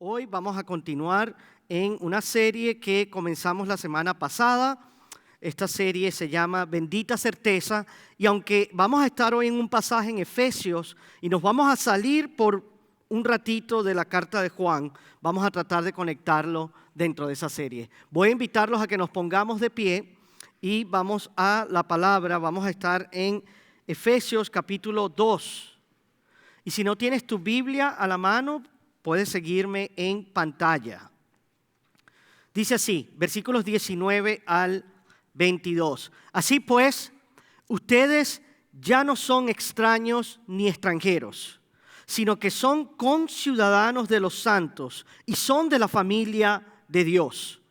Hoy vamos a continuar en una serie que comenzamos la semana pasada. Esta serie se llama Bendita Certeza, y aunque vamos a estar hoy en un pasaje en Efesios y nos vamos a salir por un ratito de la carta de Juan, vamos a tratar de conectarlo dentro de esa serie. Voy a invitarlos a que nos pongamos de pie y vamos a la palabra. Vamos a estar en Efesios capítulo 2. Y si no tienes tu Biblia a la mano, puedes seguirme en pantalla. Dice así, versículos 19 al 22. Así pues, ustedes ya no son extraños ni extranjeros, sino que son conciudadanos de los santos y son de la familia de Dios.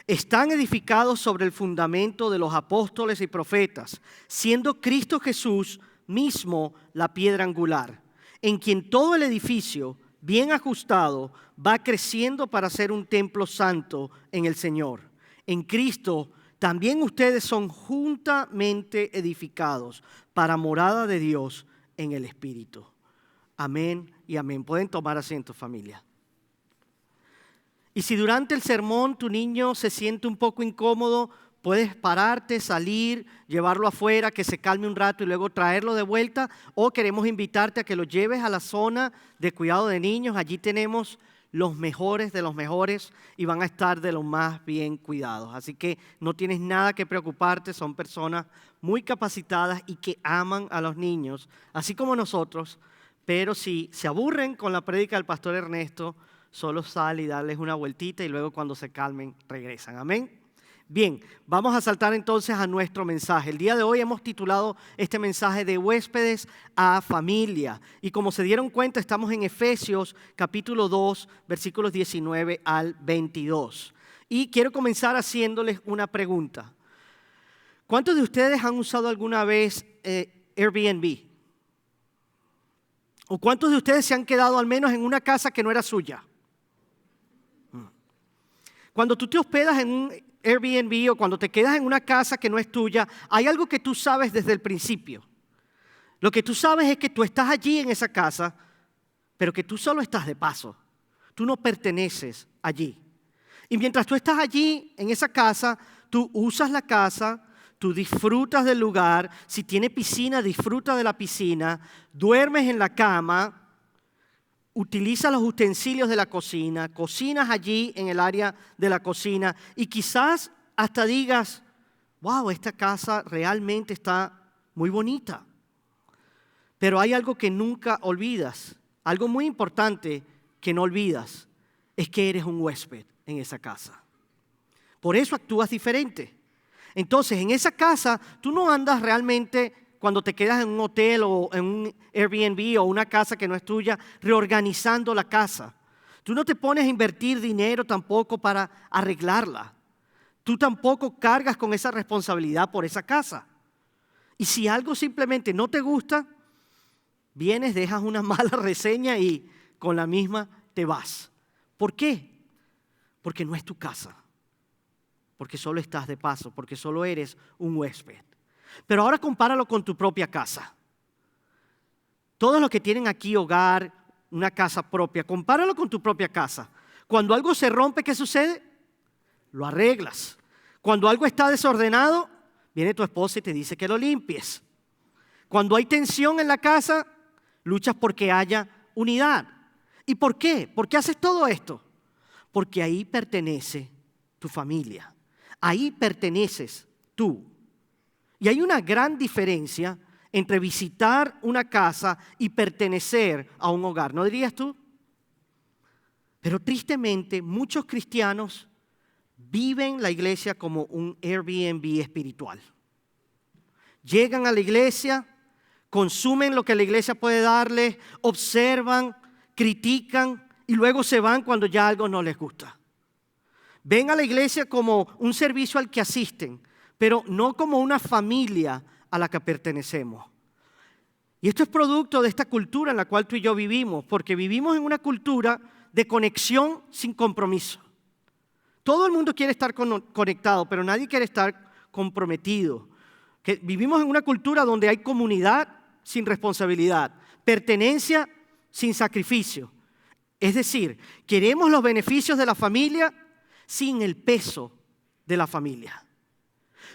Están edificados sobre el fundamento de los apóstoles y profetas, siendo Cristo Jesús mismo la piedra angular, en quien todo el edificio, bien ajustado, va creciendo para ser un templo santo en el Señor. En Cristo también ustedes son juntamente edificados para morada de Dios en el Espíritu. Amén y amén. Pueden tomar asiento, familia. Y si durante el sermón tu niño se siente un poco incómodo, puedes pararte, salir, llevarlo afuera, que se calme un rato y luego traerlo de vuelta. O queremos invitarte a que lo lleves a la zona de cuidado de niños. Allí tenemos los mejores de los mejores y van a estar de los más bien cuidados. Así que no tienes nada que preocuparte, son personas muy capacitadas y que aman a los niños, así como nosotros. Pero si se aburren con la prédica del pastor Ernesto, solo sale y darles una vueltita y luego cuando se calmen regresan. Amén. Bien, vamos a saltar entonces a nuestro mensaje. El día de hoy hemos titulado este mensaje de huéspedes a familia. Y como se dieron cuenta, estamos en Efesios capítulo 2, versículos 19 al 22. Y quiero comenzar haciéndoles una pregunta. ¿Cuántos de ustedes han usado alguna vez Airbnb? ¿O cuántos de ustedes se han quedado al menos en una casa que no era suya? Cuando tú te hospedas en un Airbnb o cuando te quedas en una casa que no es tuya, hay algo que tú sabes desde el principio. Lo que tú sabes es que tú estás allí en esa casa, pero que tú solo estás de paso. Tú no perteneces allí. Y mientras tú estás allí en esa casa, tú usas la casa, tú disfrutas del lugar. Si tiene piscina, disfruta de la piscina. Duermes en la cama. Utiliza los utensilios de la cocina, cocinas allí en el área de la cocina y quizás hasta digas, wow, esta casa realmente está muy bonita. Pero hay algo que nunca olvidas, algo muy importante que no olvidas, es que eres un huésped en esa casa. Por eso actúas diferente. Entonces, en esa casa tú no andas realmente cuando te quedas en un hotel o en un Airbnb o una casa que no es tuya, reorganizando la casa. Tú no te pones a invertir dinero tampoco para arreglarla. Tú tampoco cargas con esa responsabilidad por esa casa. Y si algo simplemente no te gusta, vienes, dejas una mala reseña y con la misma te vas. ¿Por qué? Porque no es tu casa. Porque solo estás de paso, porque solo eres un huésped. Pero ahora compáralo con tu propia casa. Todos los que tienen aquí hogar, una casa propia, compáralo con tu propia casa. Cuando algo se rompe, ¿qué sucede? Lo arreglas. Cuando algo está desordenado, viene tu esposa y te dice que lo limpies. Cuando hay tensión en la casa, luchas porque haya unidad. ¿Y por qué? ¿Por qué haces todo esto? Porque ahí pertenece tu familia. Ahí perteneces tú. Y hay una gran diferencia entre visitar una casa y pertenecer a un hogar, ¿no dirías tú? Pero tristemente muchos cristianos viven la iglesia como un Airbnb espiritual. Llegan a la iglesia, consumen lo que la iglesia puede darles, observan, critican y luego se van cuando ya algo no les gusta. Ven a la iglesia como un servicio al que asisten, pero no como una familia a la que pertenecemos. Y esto es producto de esta cultura en la cual tú y yo vivimos, porque vivimos en una cultura de conexión sin compromiso. Todo el mundo quiere estar conectado, pero nadie quiere estar comprometido. Vivimos en una cultura donde hay comunidad sin responsabilidad, pertenencia sin sacrificio. Es decir, queremos los beneficios de la familia sin el peso de la familia.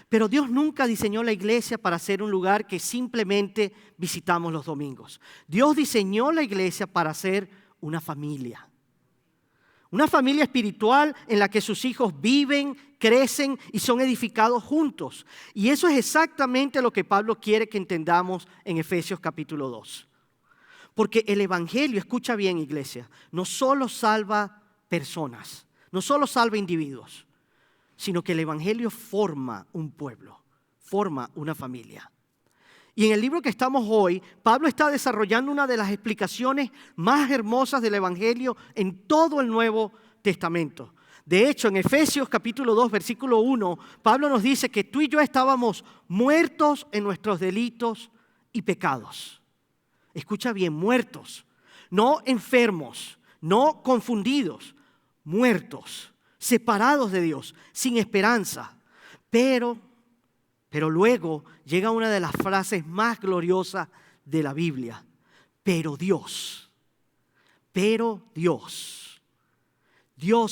Pero Dios nunca diseñó la iglesia para ser un lugar que simplemente visitamos los domingos. Dios diseñó la iglesia para ser una familia. Una familia espiritual en la que sus hijos viven, crecen y son edificados juntos. Y eso es exactamente lo que Pablo quiere que entendamos en Efesios capítulo 2. Porque el evangelio, escucha bien iglesia, no solo salva personas, no solo salva individuos, sino que el evangelio forma un pueblo, forma una familia. Y en el libro que estamos hoy, Pablo está desarrollando una de las explicaciones más hermosas del evangelio en todo el Nuevo Testamento. De hecho, en Efesios capítulo 2, versículo 1, Pablo nos dice que tú y yo estábamos muertos en nuestros delitos y pecados. Escucha bien, muertos, no enfermos, no confundidos, muertos, separados de Dios, sin esperanza. Pero luego llega una de las frases más gloriosas de la Biblia. Pero Dios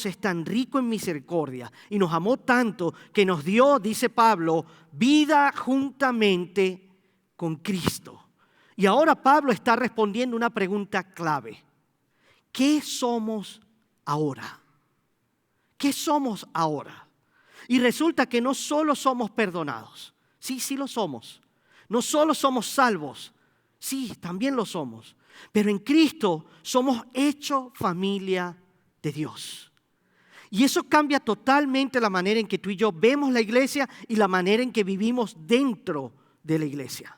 es tan rico en misericordia y nos amó tanto que nos dio, dice Pablo, vida juntamente con Cristo. Y ahora Pablo está respondiendo una pregunta clave. ¿Qué somos ahora? ¿Qué somos ahora? Y resulta que no solo somos perdonados. Sí lo somos. No solo somos salvos. Sí, también lo somos. Pero en Cristo somos hechos familia de Dios. Y eso cambia totalmente la manera en que tú y yo vemos la iglesia y la manera en que vivimos dentro de la iglesia.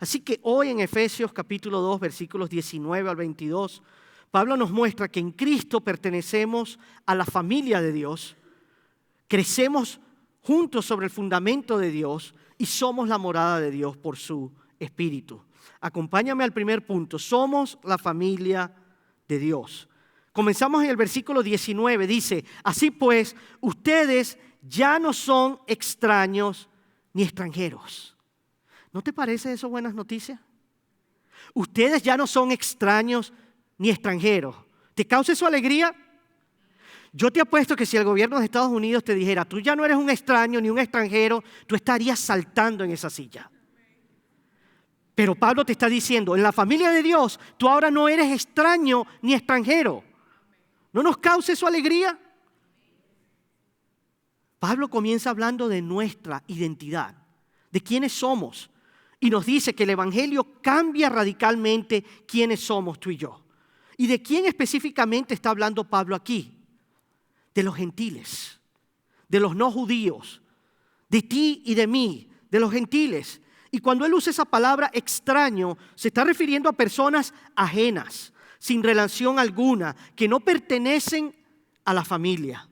Así que hoy en Efesios capítulo 2, versículos 19 al 22, Pablo nos muestra que en Cristo pertenecemos a la familia de Dios, crecemos juntos sobre el fundamento de Dios y somos la morada de Dios por su Espíritu. Acompáñame al primer punto, somos la familia de Dios. Comenzamos en el versículo 19, dice, así pues, ustedes ya no son extraños ni extranjeros. ¿No te parece eso buenas noticias? Ustedes ya no son extraños ni extranjeros. ¿Te causa eso alegría? Yo te apuesto que si el gobierno de Estados Unidos te dijera, tú ya no eres un extraño ni un extranjero, tú estarías saltando en esa silla. Pero Pablo te está diciendo, en la familia de Dios, tú ahora no eres extraño ni extranjero. ¿No nos causa eso alegría? Pablo comienza hablando de nuestra identidad, de quiénes somos. Y nos dice que el evangelio cambia radicalmente quiénes somos tú y yo. ¿Y de quién específicamente está hablando Pablo aquí? De los gentiles, de los no judíos, de ti y de mí, de los gentiles. Y cuando él usa esa palabra extraño, se está refiriendo a personas ajenas, sin relación alguna, que no pertenecen a la familia.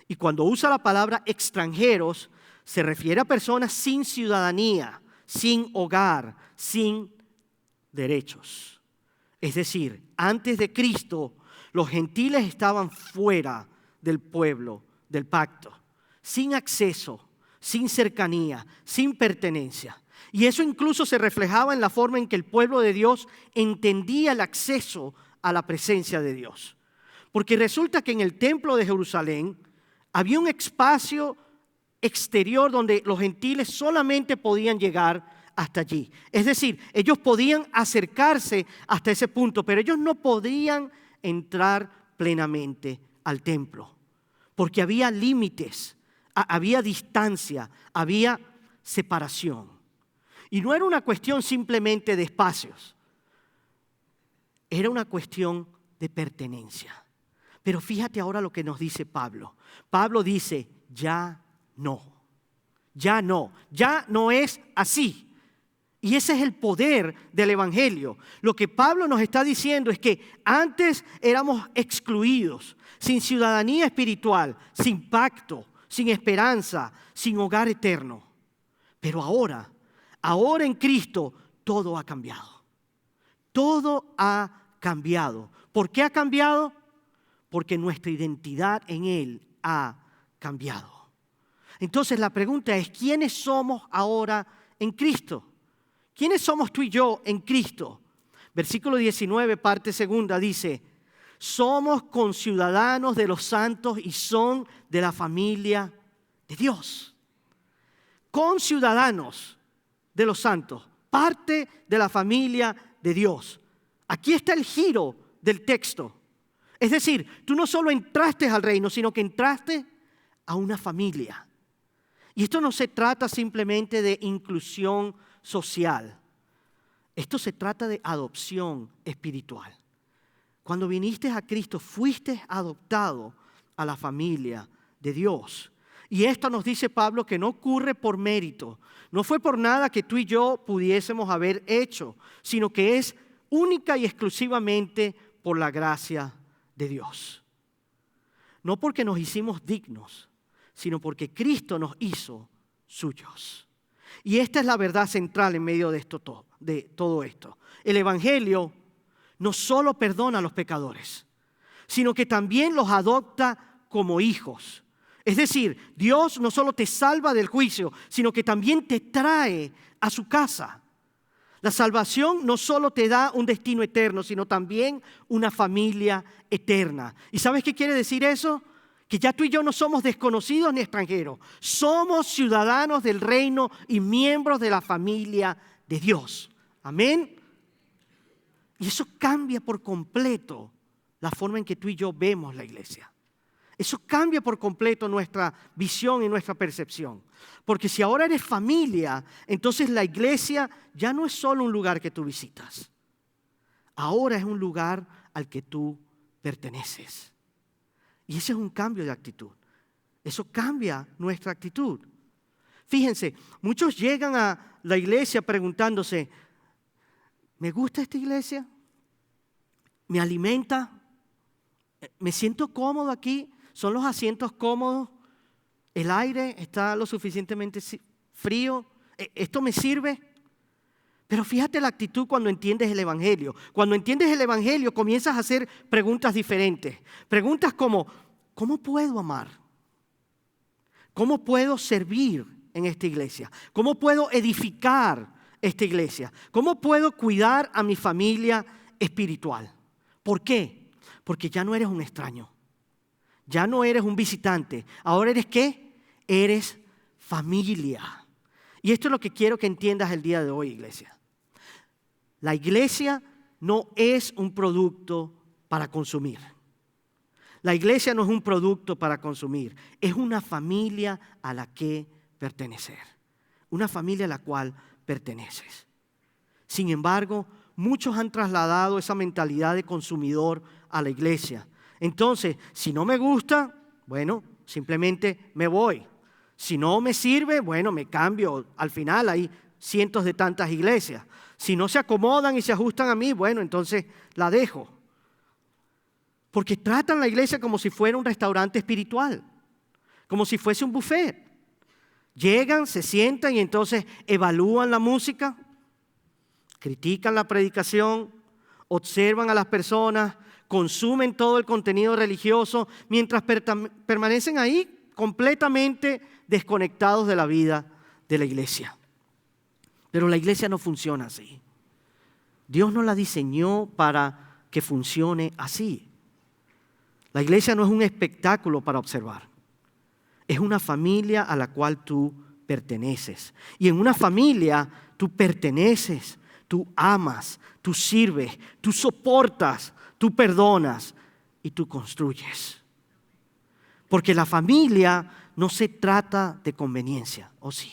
Y cuando usa la palabra extranjeros, se refiere a personas sin ciudadanía, sin hogar, sin derechos. Es decir, antes de Cristo, los gentiles estaban fuera del pueblo, del pacto, sin acceso, sin cercanía, sin pertenencia. Y eso incluso se reflejaba en la forma en que el pueblo de Dios entendía el acceso a la presencia de Dios. Porque resulta que en el templo de Jerusalén había un espacio exterior donde los gentiles solamente podían llegar hasta allí. Es decir, ellos podían acercarse hasta ese punto, pero ellos no podían entrar plenamente al templo, porque había límites, había distancia, había separación. Y no era una cuestión simplemente de espacios, era una cuestión de pertenencia. Pero fíjate ahora lo que nos dice Pablo. Pablo dice, ya no es así. Y ese es el poder del evangelio. Lo que Pablo nos está diciendo es que antes éramos excluidos, sin ciudadanía espiritual, sin pacto, sin esperanza, sin hogar eterno. Pero ahora en Cristo, todo ha cambiado. Todo ha cambiado. ¿Por qué ha cambiado? Porque nuestra identidad en Él ha cambiado. Entonces la pregunta es, ¿quiénes somos ahora en Cristo? ¿Quiénes somos tú y yo en Cristo? Versículo 19, parte segunda, dice, Somos conciudadanos de los santos y son de la familia de Dios. Conciudadanos de los santos, parte de la familia de Dios. Aquí está el giro del texto. Es decir, tú no solo entraste al reino, sino que entraste a una familia. Y esto no se trata simplemente de inclusión social. Esto se trata de adopción espiritual. Cuando viniste a Cristo, fuiste adoptado a la familia de Dios. Y esto nos dice Pablo que no ocurre por mérito. No fue por nada que tú y yo pudiésemos haber hecho, sino que es única y exclusivamente por la gracia de Dios. No porque nos hicimos dignos, sino porque Cristo nos hizo suyos. Y esta es la verdad central en medio de todo esto. El Evangelio no solo perdona a los pecadores, sino que también los adopta como hijos. Es decir, Dios no solo te salva del juicio, sino que también te trae a su casa. La salvación no solo te da un destino eterno, sino también una familia eterna. ¿Y sabes qué quiere decir eso? Que ya tú y yo no somos desconocidos ni extranjeros. Somos ciudadanos del reino y miembros de la familia de Dios. Amén. Y eso cambia por completo la forma en que tú y yo vemos la iglesia. Eso cambia por completo nuestra visión y nuestra percepción. Porque si ahora eres familia, entonces la iglesia ya no es solo un lugar que tú visitas. Ahora es un lugar al que tú perteneces. Y ese es un cambio de actitud. Eso cambia nuestra actitud. Fíjense, muchos llegan a la iglesia preguntándose, ¿me gusta esta iglesia? ¿Me alimenta? ¿Me siento cómodo aquí? ¿Son los asientos cómodos? ¿El aire está lo suficientemente frío? ¿Esto me sirve? Pero fíjate la actitud cuando entiendes el Evangelio. Cuando entiendes el Evangelio comienzas a hacer preguntas diferentes. Preguntas como, ¿cómo puedo amar? ¿Cómo puedo servir en esta iglesia? ¿Cómo puedo edificar esta iglesia? ¿Cómo puedo cuidar a mi familia espiritual? ¿Por qué? Porque ya no eres un extraño. Ya no eres un visitante. Ahora eres ¿qué? Eres familia. Y esto es lo que quiero que entiendas el día de hoy, iglesia. La iglesia no es un producto para consumir. La iglesia no es un producto para consumir. Es una familia a la que pertenecer. Una familia a la cual perteneces. Sin embargo, muchos han trasladado esa mentalidad de consumidor a la iglesia. Entonces, si no me gusta, bueno, simplemente me voy. Si no me sirve, bueno, me cambio. Al final hay cientos de tantas iglesias. Si no se acomodan y se ajustan a mí, bueno, entonces la dejo. Porque tratan la iglesia como si fuera un restaurante espiritual, como si fuese un buffet. Llegan, se sientan y entonces evalúan la música, critican la predicación, observan a las personas, consumen todo el contenido religioso mientras permanecen ahí completamente desconectados de la vida de la iglesia. Pero la iglesia no funciona así. Dios no la diseñó para que funcione así. La iglesia no es un espectáculo para observar. Es una familia a la cual tú perteneces. Y en una familia tú perteneces, tú amas, tú sirves, tú soportas, tú perdonas y tú construyes. Porque la familia no se trata de conveniencia, ¿o sí?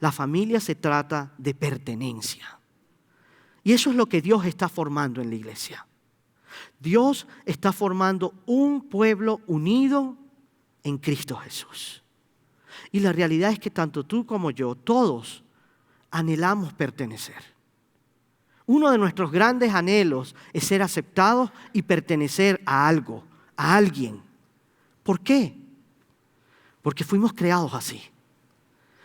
La familia se trata de pertenencia. Y eso es lo que Dios está formando en la iglesia. Dios está formando un pueblo unido en Cristo Jesús. Y la realidad es que tanto tú como yo, todos anhelamos pertenecer. Uno de nuestros grandes anhelos es ser aceptados y pertenecer a algo, a alguien. ¿Por qué? Porque fuimos creados así.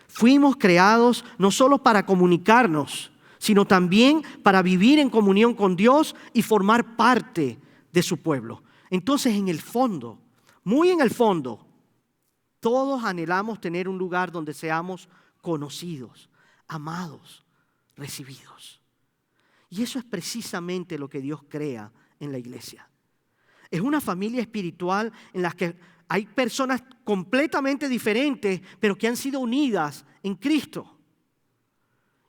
Fuimos creados no solo para comunicarnos, sino también para vivir en comunión con Dios y formar parte de su pueblo. Entonces, en el fondo, muy en el fondo, todos anhelamos tener un lugar donde seamos conocidos, amados, recibidos. Y eso es precisamente lo que Dios crea en la iglesia. Es una familia espiritual en la que hay personas completamente diferentes, pero que han sido unidas en Cristo.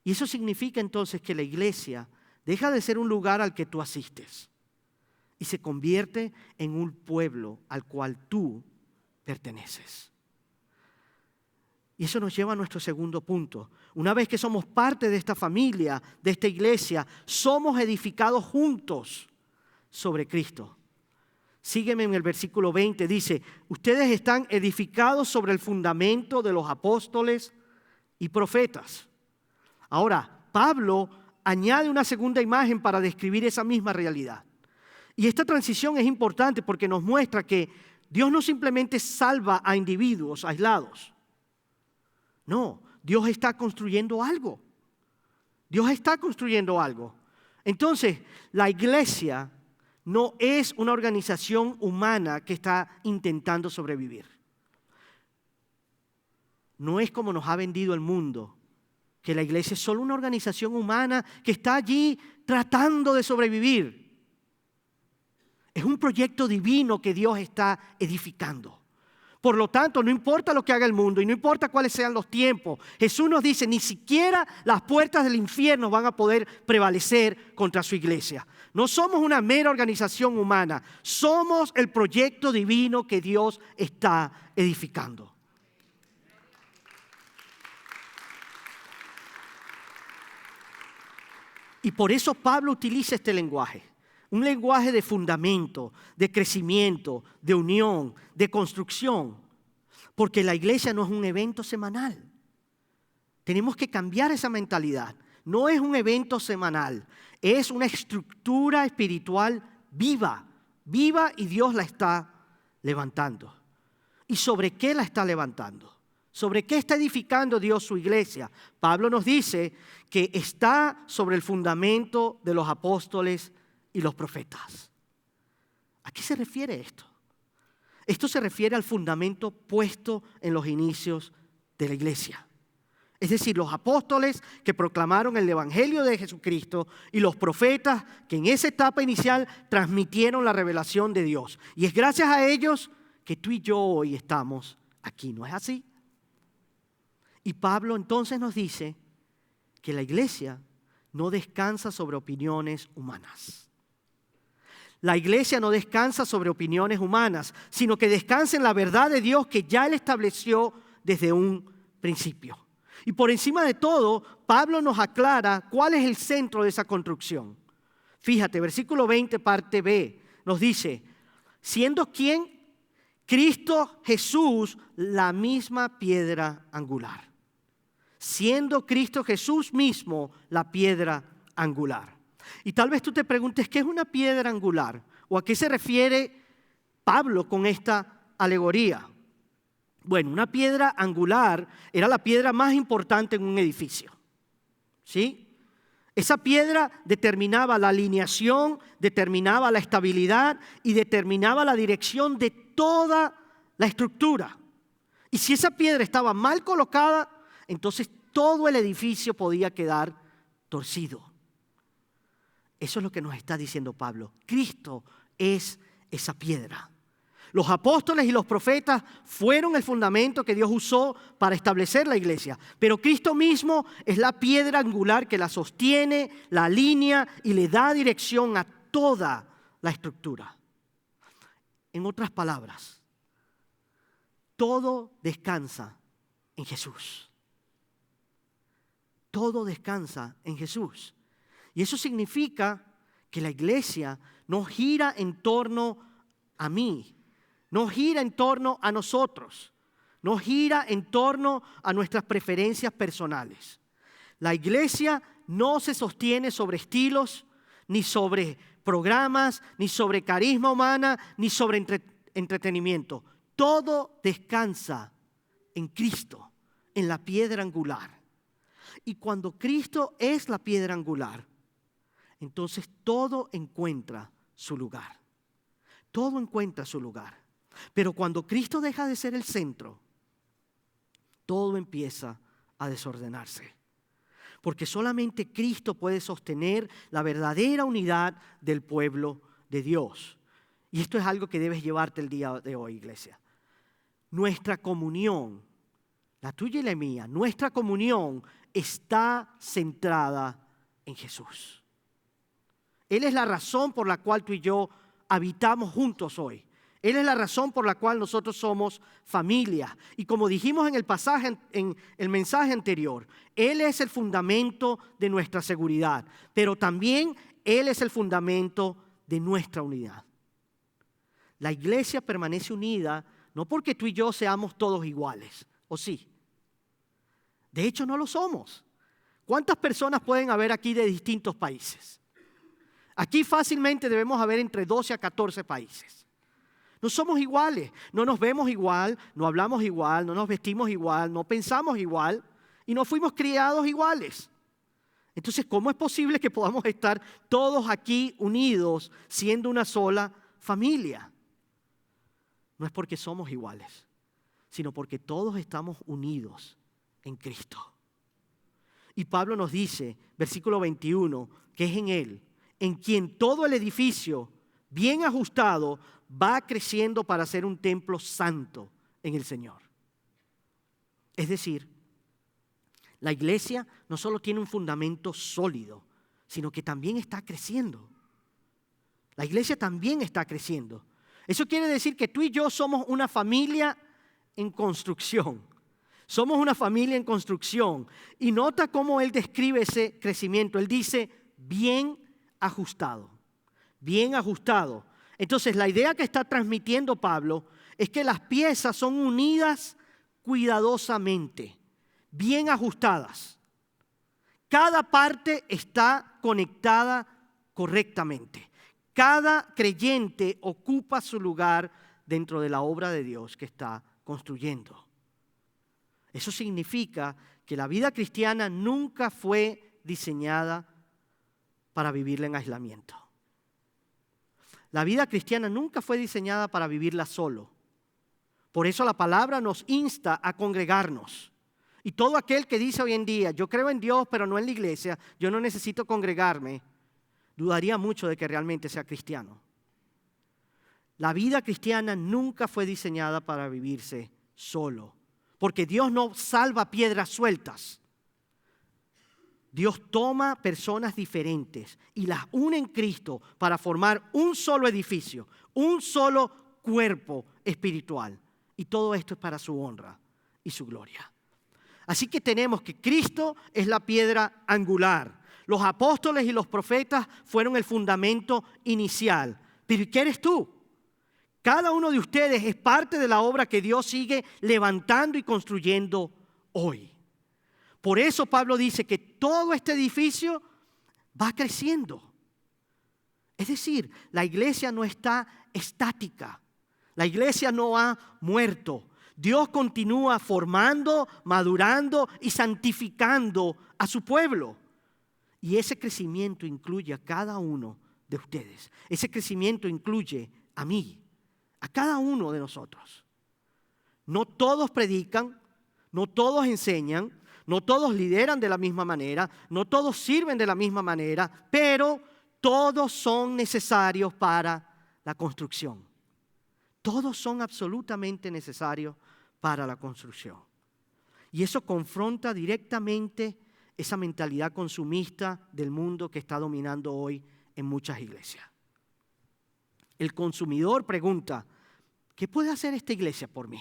Y eso significa entonces que la iglesia deja de ser un lugar al que tú asistes y se convierte en un pueblo al cual tú perteneces. Y eso nos lleva a nuestro segundo punto. Una vez que somos parte de esta familia, de esta iglesia, somos edificados juntos sobre Cristo. Sígueme en el versículo 20, dice, ustedes están edificados sobre el fundamento de los apóstoles y profetas. Ahora, Pablo añade una segunda imagen para describir esa misma realidad. Y esta transición es importante porque nos muestra que Dios no simplemente salva a individuos aislados. No, Dios está construyendo algo. Dios está construyendo algo. Entonces, la iglesia no es una organización humana que está intentando sobrevivir. No es como nos ha vendido el mundo, que la iglesia es solo una organización humana que está allí tratando de sobrevivir. Es un proyecto divino que Dios está edificando. Por lo tanto, no importa lo que haga el mundo y no importa cuáles sean los tiempos, Jesús nos dice, ni siquiera las puertas del infierno van a poder prevalecer contra su iglesia. No somos una mera organización humana, somos el proyecto divino que Dios está edificando. Y por eso Pablo utiliza este lenguaje. Un lenguaje de fundamento, de crecimiento, de unión, de construcción. Porque la iglesia no es un evento semanal. Tenemos que cambiar esa mentalidad. No es un evento semanal. Es una estructura espiritual viva. Viva y Dios la está levantando. ¿Y sobre qué la está levantando? ¿Sobre qué está edificando Dios su iglesia? Pablo nos dice que está sobre el fundamento de los apóstoles y los profetas. ¿A qué se refiere esto? Esto se refiere al fundamento puesto en los inicios de la iglesia. Es decir, los apóstoles que proclamaron el evangelio de Jesucristo y los profetas que en esa etapa inicial transmitieron la revelación de Dios. Y es gracias a ellos que tú y yo hoy estamos aquí, ¿no es así? Y Pablo entonces nos dice que la iglesia no descansa sobre opiniones humanas. La iglesia no descansa sobre opiniones humanas, sino que descansa en la verdad de Dios que ya Él estableció desde un principio. Y por encima de todo, Pablo nos aclara cuál es el centro de esa construcción. Fíjate, versículo 20, parte B, nos dice, siendo ¿quién? Cristo Jesús, la misma piedra angular. Siendo Cristo Jesús mismo la piedra angular. Y tal vez tú te preguntes, ¿qué es una piedra angular? ¿O a qué se refiere Pablo con esta alegoría? Bueno, una piedra angular era la piedra más importante en un edificio. ¿Sí? Esa piedra determinaba la alineación, determinaba la estabilidad y determinaba la dirección de toda la estructura. Y si esa piedra estaba mal colocada, entonces todo el edificio podía quedar torcido. Eso es lo que nos está diciendo Pablo. Cristo es esa piedra. Los apóstoles y los profetas fueron el fundamento que Dios usó para establecer la iglesia. Pero Cristo mismo es la piedra angular que la sostiene, la alinea y le da dirección a toda la estructura. En otras palabras, todo descansa en Jesús. Todo descansa en Jesús. Y eso significa que la iglesia no gira en torno a mí, no gira en torno a nosotros, no gira en torno a nuestras preferencias personales. La iglesia no se sostiene sobre estilos, ni sobre programas, ni sobre carisma humana, ni sobre entretenimiento. Todo descansa en Cristo, en la piedra angular. Y cuando Cristo es la piedra angular, entonces todo encuentra su lugar. Todo encuentra su lugar. Pero cuando Cristo deja de ser el centro, todo empieza a desordenarse. Porque solamente Cristo puede sostener la verdadera unidad del pueblo de Dios. Y esto es algo que debes llevarte el día de hoy, iglesia. Nuestra comunión, la tuya y la mía, nuestra comunión está centrada en Jesús. Él es la razón por la cual tú y yo habitamos juntos hoy. Él es la razón por la cual nosotros somos familia. Y como dijimos en el pasaje, en el mensaje anterior, Él es el fundamento de nuestra seguridad, pero también Él es el fundamento de nuestra unidad. La iglesia permanece unida no porque tú y yo seamos todos iguales, ¿o sí? De hecho, no lo somos. ¿Cuántas personas pueden haber aquí de distintos países? Aquí fácilmente debemos haber entre 12 a 14 países. No somos iguales, no nos vemos igual, no hablamos igual, no nos vestimos igual, no pensamos igual y no fuimos criados iguales. Entonces, ¿cómo es posible que podamos estar todos aquí unidos siendo una sola familia? No es porque somos iguales, sino porque todos estamos unidos en Cristo. Y Pablo nos dice, versículo 21, que es en Él, en quien todo el edificio bien ajustado va creciendo para ser un templo santo en el Señor. Es decir, la iglesia no solo tiene un fundamento sólido, sino que también está creciendo. La iglesia también está creciendo. Eso quiere decir que tú y yo somos una familia en construcción. Somos una familia en construcción. Y nota cómo él describe ese crecimiento. Él dice, bien ajustado. Bien ajustado. Entonces, la idea que está transmitiendo Pablo es que las piezas son unidas cuidadosamente, bien ajustadas. Cada parte está conectada correctamente. Cada creyente ocupa su lugar dentro de la obra de Dios que está construyendo. Eso significa que la vida cristiana nunca fue diseñada para vivirla en aislamiento. La vida cristiana nunca fue diseñada para vivirla solo. Por eso la palabra nos insta a congregarnos. Y todo aquel que dice hoy en día, yo creo en Dios pero no en la iglesia, yo no necesito congregarme, dudaría mucho de que realmente sea cristiano. La vida cristiana nunca fue diseñada para vivirse solo. Porque Dios no salva piedras sueltas. Dios toma personas diferentes y las une en Cristo para formar un solo edificio, un solo cuerpo espiritual. Y todo esto es para su honra y su gloria. Así que tenemos que Cristo es la piedra angular. Los apóstoles y los profetas fueron el fundamento inicial. Pero ¿qué eres tú? Cada uno de ustedes es parte de la obra que Dios sigue levantando y construyendo hoy. Por eso Pablo dice que todo este edificio va creciendo. Es decir, la iglesia no está estática. La iglesia no ha muerto. Dios continúa formando, madurando y santificando a su pueblo. Y ese crecimiento incluye a cada uno de ustedes. Ese crecimiento incluye a mí, a cada uno de nosotros. No todos predican, no todos enseñan, no todos lideran de la misma manera, no todos sirven de la misma manera, pero todos son necesarios para la construcción. Todos son absolutamente necesarios para la construcción. Y eso confronta directamente esa mentalidad consumista del mundo que está dominando hoy en muchas iglesias. El consumidor pregunta, ¿qué puede hacer esta iglesia por mí?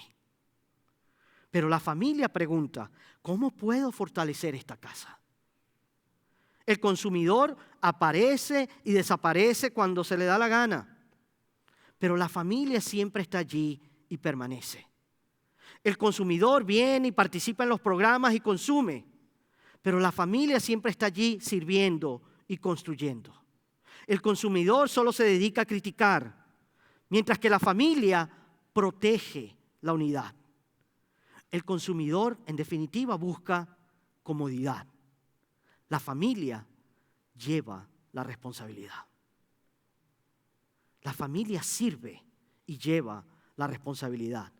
Pero la familia pregunta, ¿cómo puedo fortalecer esta casa? El consumidor aparece y desaparece cuando se le da la gana, pero la familia siempre está allí y permanece. El consumidor viene y participa en los programas y consume, pero la familia siempre está allí sirviendo y construyendo. El consumidor solo se dedica a criticar, mientras que la familia protege la unidad. El consumidor, en definitiva, busca comodidad. La familia lleva la responsabilidad. La familia sirve y lleva la responsabilidad.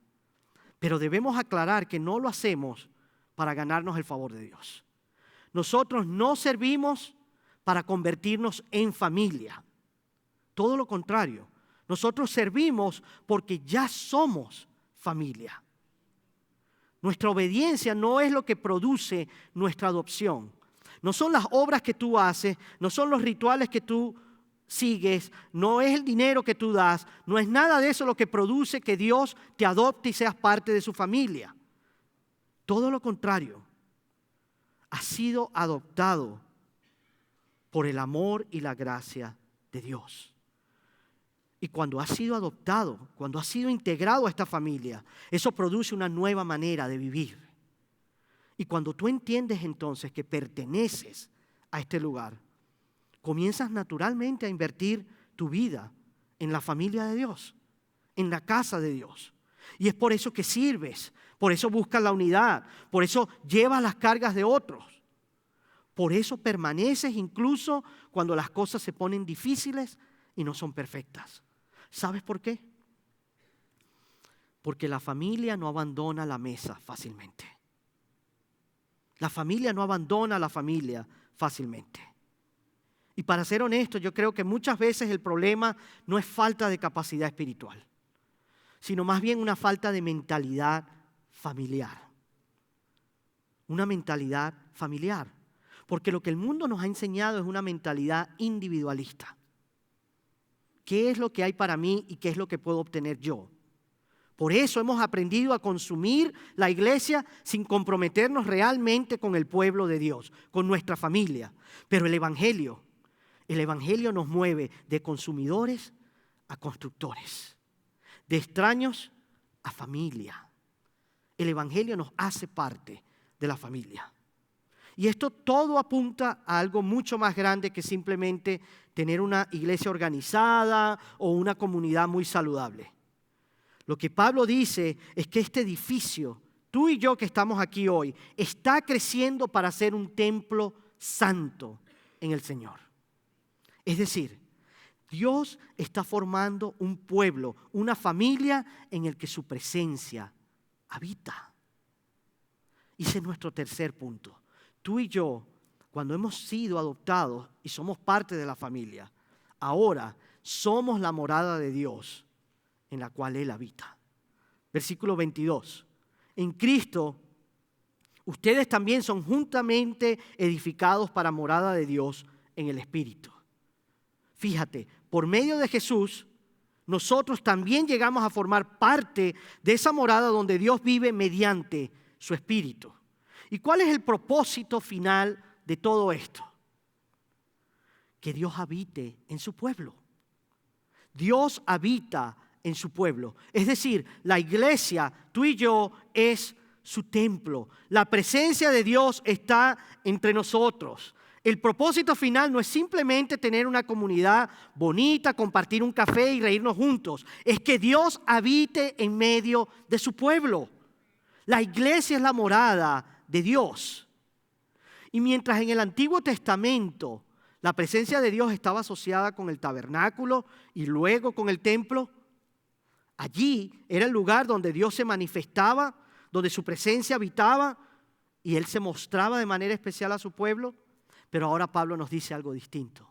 Pero debemos aclarar que no lo hacemos para ganarnos el favor de Dios. Nosotros no servimos para convertirnos en familia. Todo lo contrario. Nosotros servimos porque ya somos familia. Nuestra obediencia no es lo que produce nuestra adopción. No son las obras que tú haces, no son los rituales que tú sigues, no es el dinero que tú das, no es nada de eso lo que produce que Dios te adopte y seas parte de su familia. Todo lo contrario. Has sido adoptado por el amor y la gracia de Dios. Y cuando has sido adoptado, cuando has sido integrado a esta familia, eso produce una nueva manera de vivir. Y cuando tú entiendes entonces que perteneces a este lugar, comienzas naturalmente a invertir tu vida en la familia de Dios, en la casa de Dios. Y es por eso que sirves, por eso buscas la unidad, por eso llevas las cargas de otros. Por eso permaneces incluso cuando las cosas se ponen difíciles y no son perfectas. ¿Sabes por qué? Porque la familia no abandona la mesa fácilmente. La familia no abandona a la familia fácilmente. Y para ser honesto, yo creo que muchas veces el problema no es falta de capacidad espiritual, sino más bien una falta de mentalidad familiar. Una mentalidad familiar. Porque lo que el mundo nos ha enseñado es una mentalidad individualista. ¿Qué es lo que hay para mí y qué es lo que puedo obtener yo? Por eso hemos aprendido a consumir la iglesia sin comprometernos realmente con el pueblo de Dios, con nuestra familia. Pero el Evangelio nos mueve de consumidores a constructores, de extraños a familia. El Evangelio nos hace parte de la familia. Y esto todo apunta a algo mucho más grande que simplemente tener una iglesia organizada o una comunidad muy saludable. Lo que Pablo dice es que este edificio, tú y yo que estamos aquí hoy, está creciendo para ser un templo santo en el Señor. Es decir, Dios está formando un pueblo, una familia en el que su presencia habita. Y ese es nuestro tercer punto. Tú y yo, cuando hemos sido adoptados y somos parte de la familia, ahora somos la morada de Dios en la cual Él habita. Versículo 22. En Cristo, ustedes también son juntamente edificados para morada de Dios en el Espíritu. Fíjate, por medio de Jesús, nosotros también llegamos a formar parte de esa morada donde Dios vive mediante su Espíritu. ¿Y cuál es el propósito final de todo esto? Que Dios habite en su pueblo. Dios habita en su pueblo. Es decir, la iglesia, tú y yo, es su templo. La presencia de Dios está entre nosotros. El propósito final no es simplemente tener una comunidad bonita, compartir un café y reírnos juntos. Es que Dios habite en medio de su pueblo. La iglesia es la morada de Dios. Y mientras en el Antiguo Testamento la presencia de Dios estaba asociada con el tabernáculo y luego con el templo, allí era el lugar donde Dios se manifestaba, donde su presencia habitaba y Él se mostraba de manera especial a su pueblo. Pero ahora Pablo nos dice algo distinto.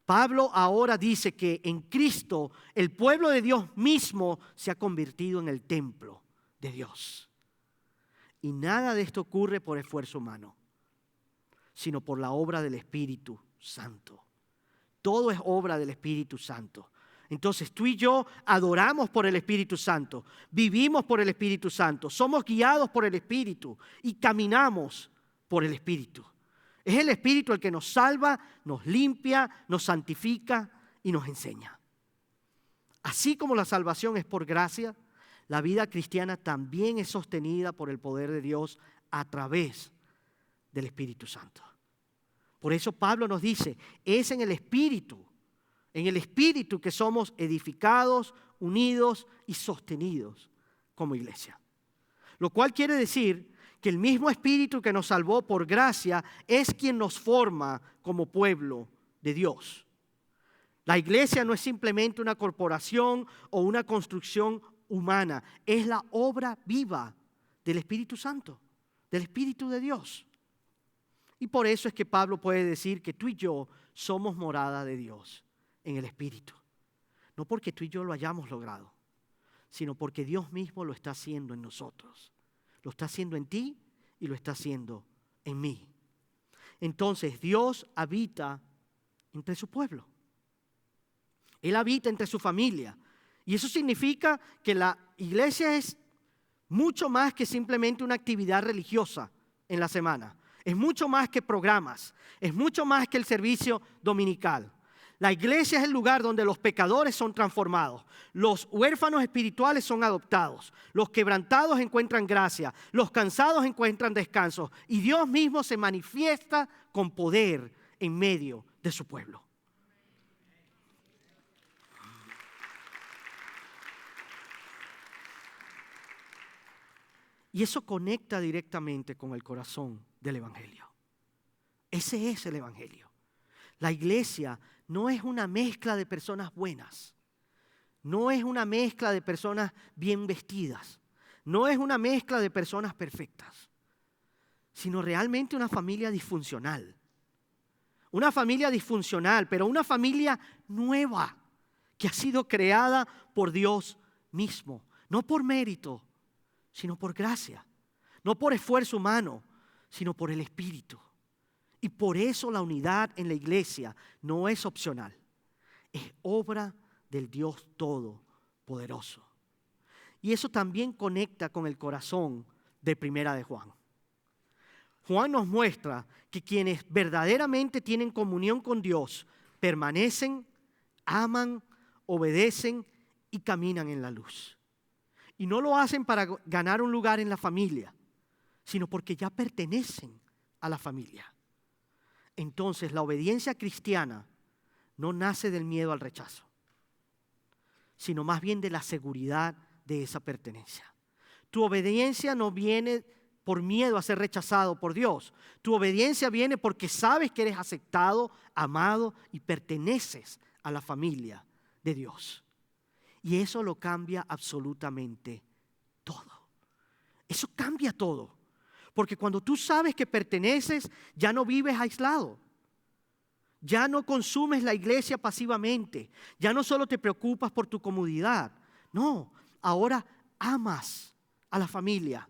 Pablo ahora dice que en Cristo el pueblo de Dios mismo se ha convertido en el templo de Dios. Y nada de esto ocurre por esfuerzo humano, sino por la obra del Espíritu Santo. Todo es obra del Espíritu Santo. Entonces tú y yo adoramos por el Espíritu Santo, vivimos por el Espíritu Santo, somos guiados por el Espíritu y caminamos por el Espíritu. Es el Espíritu el que nos salva, nos limpia, nos santifica y nos enseña. Así como la salvación es por gracia, la vida cristiana también es sostenida por el poder de Dios a través del Espíritu Santo. Por eso Pablo nos dice, es en el Espíritu que somos edificados, unidos y sostenidos como iglesia. Lo cual quiere decir que el mismo Espíritu que nos salvó por gracia es quien nos forma como pueblo de Dios. La iglesia no es simplemente una corporación o una construcción humana, es la obra viva del Espíritu Santo, del Espíritu de Dios. Y por eso es que Pablo puede decir que tú y yo somos morada de Dios en el Espíritu. No porque tú y yo lo hayamos logrado, sino porque Dios mismo lo está haciendo en nosotros. Lo está haciendo en ti y lo está haciendo en mí. Entonces Dios habita entre su pueblo. Él habita entre su familia. Y eso significa que la iglesia es mucho más que simplemente una actividad religiosa en la semana. Es mucho más que programas. Es mucho más que el servicio dominical. La iglesia es el lugar donde los pecadores son transformados, los huérfanos espirituales son adoptados, los quebrantados encuentran gracia, los cansados encuentran descanso y Dios mismo se manifiesta con poder en medio de su pueblo. Y eso conecta directamente con el corazón del Evangelio. Ese es el Evangelio. La iglesia no es una mezcla de personas buenas, no es una mezcla de personas bien vestidas, no es una mezcla de personas perfectas, sino realmente una familia disfuncional. Una familia disfuncional, pero una familia nueva que ha sido creada por Dios mismo, no por mérito, sino por gracia, no por esfuerzo humano, sino por el Espíritu. Y por eso la unidad en la iglesia no es opcional, es obra del Dios Todopoderoso. Y eso también conecta con el corazón de Primera de Juan. Juan nos muestra que quienes verdaderamente tienen comunión con Dios permanecen, aman, obedecen y caminan en la luz. Y no lo hacen para ganar un lugar en la familia, sino porque ya pertenecen a la familia. Entonces, la obediencia cristiana no nace del miedo al rechazo, sino más bien de la seguridad de esa pertenencia. Tu obediencia no viene por miedo a ser rechazado por Dios. Tu obediencia viene porque sabes que eres aceptado, amado y perteneces a la familia de Dios. Y eso lo cambia absolutamente todo. Eso cambia todo. Porque cuando tú sabes que perteneces, ya no vives aislado. Ya no consumes la iglesia pasivamente. Ya no solo te preocupas por tu comodidad. No, ahora amas a la familia.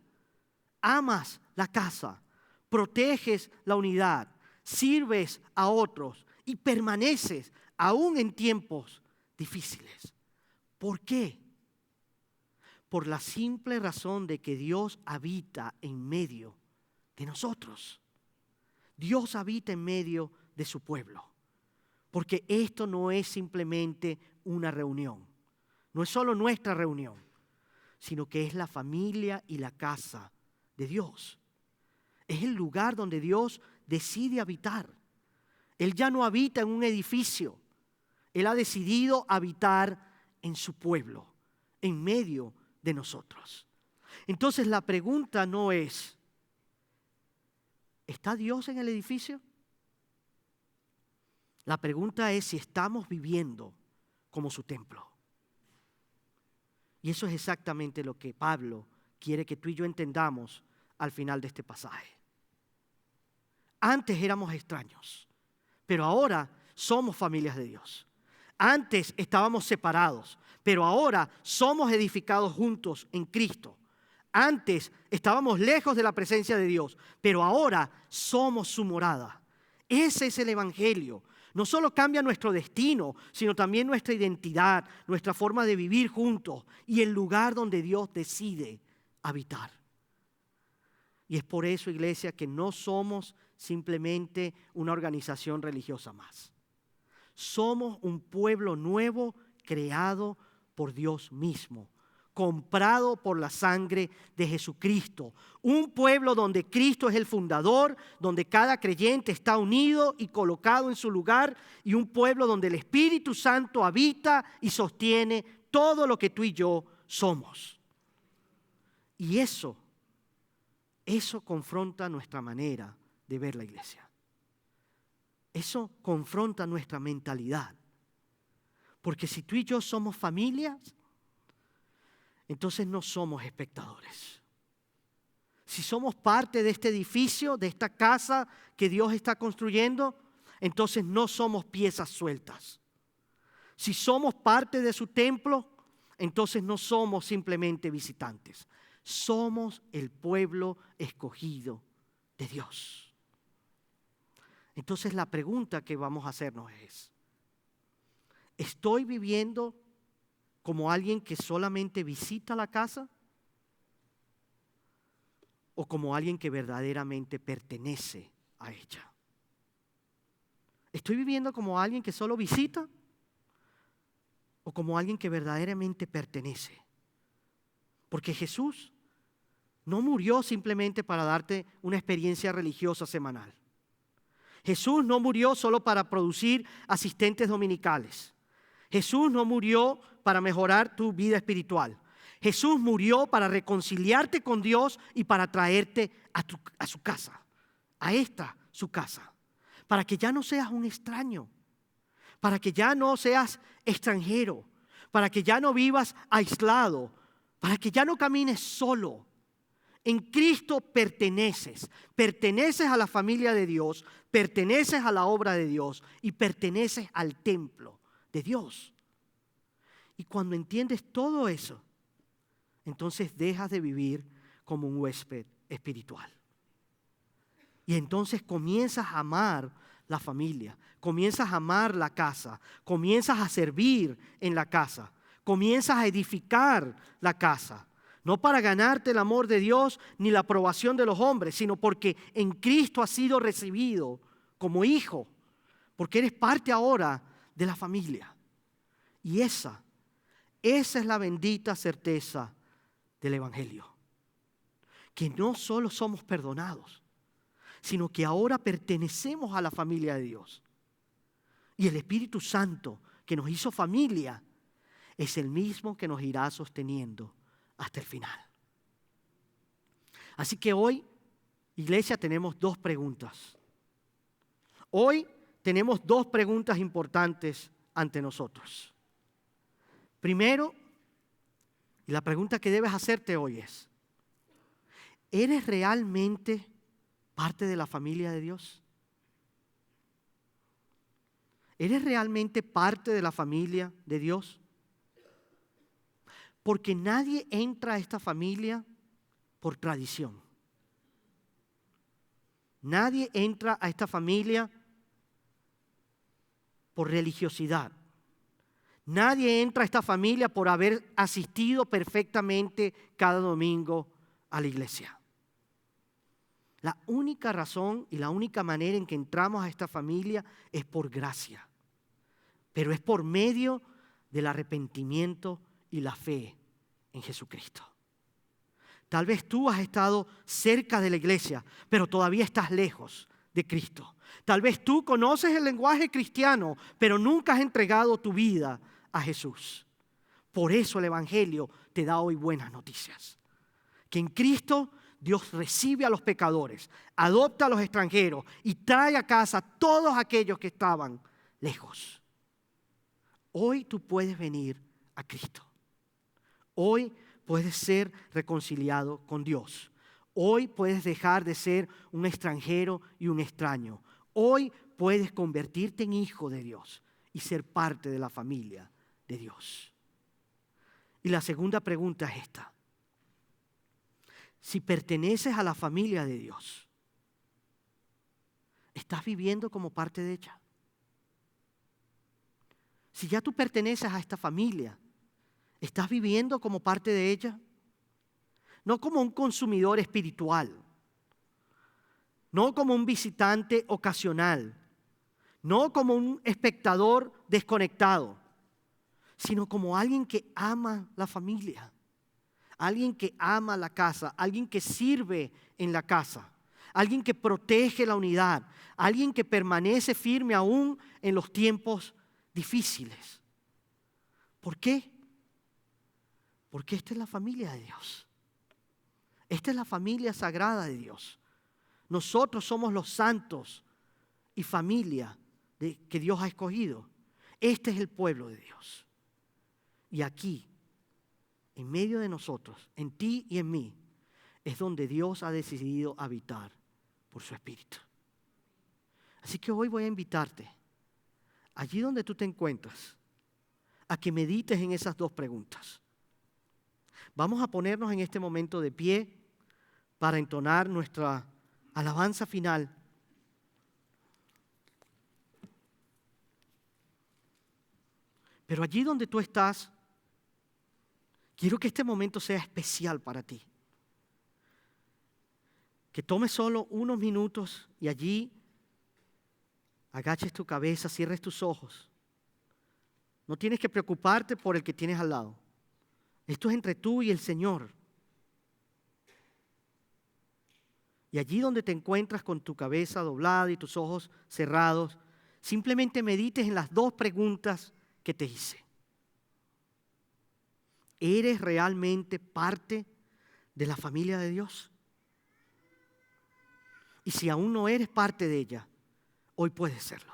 Amas la casa. Proteges la unidad. Sirves a otros. Y permaneces aún en tiempos difíciles. ¿Por qué? Por la simple razón de que Dios habita en medio de nosotros. Dios habita en medio de su pueblo. Porque esto no es simplemente una reunión. No es solo nuestra reunión, sino que es la familia y la casa de Dios. Es el lugar donde Dios decide habitar. Él ya no habita en un edificio. Él ha decidido habitar en su pueblo, en medio de nosotros. Entonces la pregunta no es, ¿está Dios en el edificio? La pregunta es si estamos viviendo como su templo. Y eso es exactamente lo que Pablo quiere que tú y yo entendamos al final de este pasaje. Antes éramos extraños, pero ahora somos familias de Dios. Antes estábamos separados, pero ahora somos edificados juntos en Cristo. Antes estábamos lejos de la presencia de Dios, pero ahora somos su morada. Ese es el Evangelio. No solo cambia nuestro destino, sino también nuestra identidad, nuestra forma de vivir juntos y el lugar donde Dios decide habitar. Y es por eso, iglesia, que no somos simplemente una organización religiosa más. Somos un pueblo nuevo creado por Dios mismo, comprado por la sangre de Jesucristo. Un pueblo donde Cristo es el fundador, donde cada creyente está unido y colocado en su lugar, y un pueblo donde el Espíritu Santo habita y sostiene todo lo que tú y yo somos. Y eso confronta nuestra manera de ver la iglesia. Eso confronta nuestra mentalidad. Porque si tú y yo somos familias, entonces no somos espectadores. Si somos parte de este edificio, de esta casa que Dios está construyendo, entonces no somos piezas sueltas, Si somos parte de su templo, entonces no somos simplemente visitantes. Somos el pueblo escogido de Dios. Entonces la pregunta que vamos a hacernos es, ¿estoy viviendo como alguien que solamente visita la casa? ¿O como alguien que verdaderamente pertenece a ella? ¿Estoy viviendo como alguien que solo visita? ¿O como alguien que verdaderamente pertenece? Porque Jesús no murió simplemente para darte una experiencia religiosa semanal. Jesús no murió solo para producir asistentes dominicales. Jesús no murió para mejorar tu vida espiritual. Jesús murió para reconciliarte con Dios y para traerte a su casa, a esta su casa, para que ya no seas un extraño, para que ya no seas extranjero, para que ya no vivas aislado, para que ya no camines solo. En Cristo perteneces a la familia de Dios, perteneces a la obra de Dios y perteneces al templo de Dios. Y cuando entiendes todo eso, entonces dejas de vivir como un huésped espiritual. Y entonces comienzas a amar la familia, comienzas a amar la casa, comienzas a servir en la casa, comienzas a edificar la casa. No para ganarte el amor de Dios ni la aprobación de los hombres, sino porque en Cristo has sido recibido como hijo, porque eres parte ahora de la familia. Y esa es la bendita certeza del Evangelio. Que no solo somos perdonados, sino que ahora pertenecemos a la familia de Dios. Y el Espíritu Santo que nos hizo familia es el mismo que nos irá sosteniendo hasta el final. Así que hoy, iglesia, tenemos dos preguntas. Hoy tenemos dos preguntas importantes ante nosotros. Primero, y la pregunta que debes hacerte hoy es, ¿eres realmente parte de la familia de Dios? ¿Eres realmente parte de la familia de Dios? Porque nadie entra a esta familia por tradición. Nadie entra a esta familia por religiosidad. Nadie entra a esta familia por haber asistido perfectamente cada domingo a la iglesia. La única razón y la única manera en que entramos a esta familia es por gracia. Pero es por medio del arrepentimiento y la fe en Jesucristo. Tal vez tú has estado cerca de la iglesia, pero todavía estás lejos de Cristo. Tal vez tú conoces el lenguaje cristiano, pero nunca has entregado tu vida a Jesús. Por eso el Evangelio te da hoy buenas noticias. Que en Cristo Dios recibe a los pecadores, adopta a los extranjeros y trae a casa a todos aquellos que estaban lejos. Hoy tú puedes venir a Cristo. Hoy puedes ser reconciliado con Dios. Hoy puedes dejar de ser un extranjero y un extraño. Hoy puedes convertirte en hijo de Dios y ser parte de la familia de Dios. Y la segunda pregunta es esta. Si perteneces a la familia de Dios, ¿estás viviendo como parte de ella? Si ya tú perteneces a esta familia, ¿estás viviendo como parte de ella? No como un consumidor espiritual, no como un visitante ocasional, no como un espectador desconectado, sino como alguien que ama la familia, alguien que ama la casa, alguien que sirve en la casa, alguien que protege la unidad, alguien que permanece firme aún en los tiempos difíciles. ¿Por qué? Porque esta es la familia de Dios. Esta es la familia sagrada de Dios. Nosotros somos los santos y familia que Dios ha escogido. Este es el pueblo de Dios. Y aquí, en medio de nosotros, en ti y en mí, es donde Dios ha decidido habitar por su Espíritu. Así que hoy voy a invitarte, allí donde tú te encuentras, a que medites en esas dos preguntas. Vamos a ponernos en este momento de pie para entonar nuestra alabanza final. Pero allí donde tú estás, quiero que este momento sea especial para ti. Que tomes solo unos minutos y allí agaches tu cabeza, cierres tus ojos. No tienes que preocuparte por el que tienes al lado. Esto es entre tú y el Señor. Y allí donde te encuentras con tu cabeza doblada y tus ojos cerrados, simplemente medites en las dos preguntas que te hice. ¿Eres realmente parte de la familia de Dios? Y si aún no eres parte de ella, hoy puedes serlo.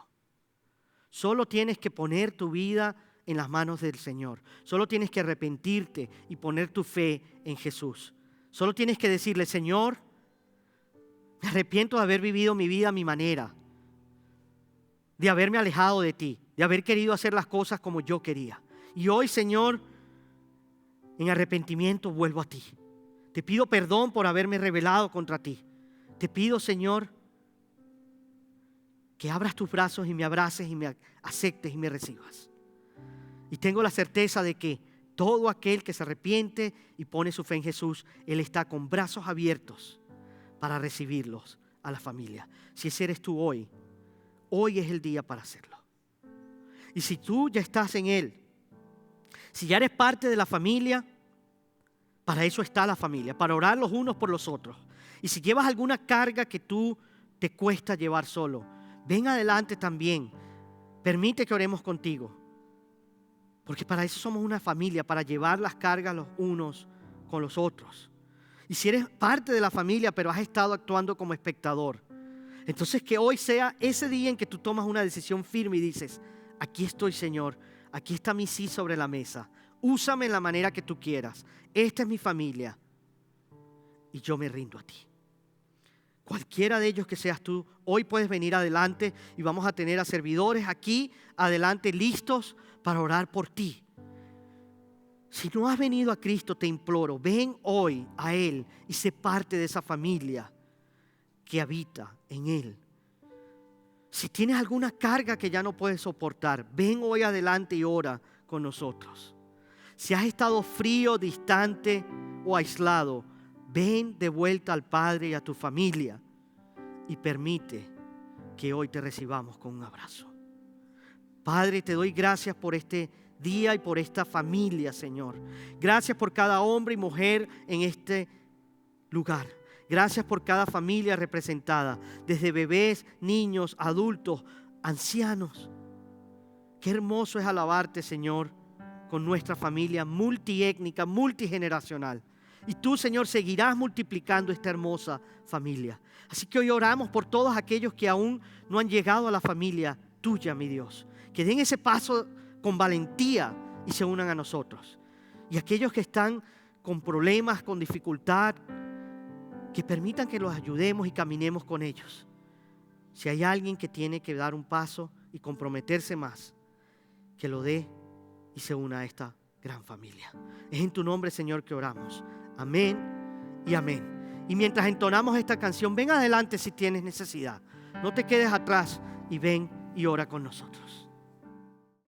Solo tienes que poner tu vida en las manos del Señor. Solo tienes que arrepentirte y poner tu fe en Jesús. Solo tienes que decirle: Señor, me arrepiento de haber vivido mi vida a mi manera, de haberme alejado de ti, de haber querido hacer las cosas como yo quería. Y hoy, Señor, en arrepentimiento vuelvo a ti. Te pido perdón por haberme rebelado contra ti. Te pido, Señor, que abras tus brazos y me abraces y me aceptes y me recibas. Y tengo la certeza de que todo aquel que se arrepiente y pone su fe en Jesús, Él está con brazos abiertos para recibirlos a la familia. Si ese eres tú hoy, hoy es el día para hacerlo. Y si tú ya estás en Él, si ya eres parte de la familia, para eso está la familia, para orar los unos por los otros. Y si llevas alguna carga que tú te cuesta llevar solo, ven adelante también. Permite que oremos contigo. Porque para eso somos una familia, para llevar las cargas los unos con los otros. Y si eres parte de la familia, pero has estado actuando como espectador, entonces que hoy sea ese día en que tú tomas una decisión firme y dices: aquí estoy, Señor, aquí está mi sí sobre la mesa. Úsame en la manera que tú quieras. Esta es mi familia y yo me rindo a ti. Cualquiera de ellos que seas tú, hoy puedes venir adelante y vamos a tener a servidores aquí adelante listos para orar por ti. Si no has venido a Cristo, te imploro, ven hoy a Él y sé parte de esa familia que habita en Él. Si tienes alguna carga que ya no puedes soportar, ven hoy adelante y ora con nosotros. Si has estado frío, distante o aislado, ven de vuelta al Padre y a tu familia y permite que hoy te recibamos con un abrazo. Padre, te doy gracias por este día y por esta familia, Señor. Gracias por cada hombre y mujer en este lugar. Gracias por cada familia representada, desde bebés, niños, adultos, ancianos. Qué hermoso es alabarte, Señor, con nuestra familia multiétnica, multigeneracional. Y tú, Señor, seguirás multiplicando esta hermosa familia. Así que hoy oramos por todos aquellos que aún no han llegado a la familia tuya, mi Dios. Que den ese paso con valentía y se unan a nosotros. Y aquellos que están con problemas, con dificultad, que permitan que los ayudemos y caminemos con ellos. Si hay alguien que tiene que dar un paso y comprometerse más, que lo dé y se una a esta gran familia. Es en tu nombre, Señor, que oramos. Amén y amén. Y mientras entonamos esta canción, ven adelante si tienes necesidad. No te quedes atrás y ven y ora con nosotros.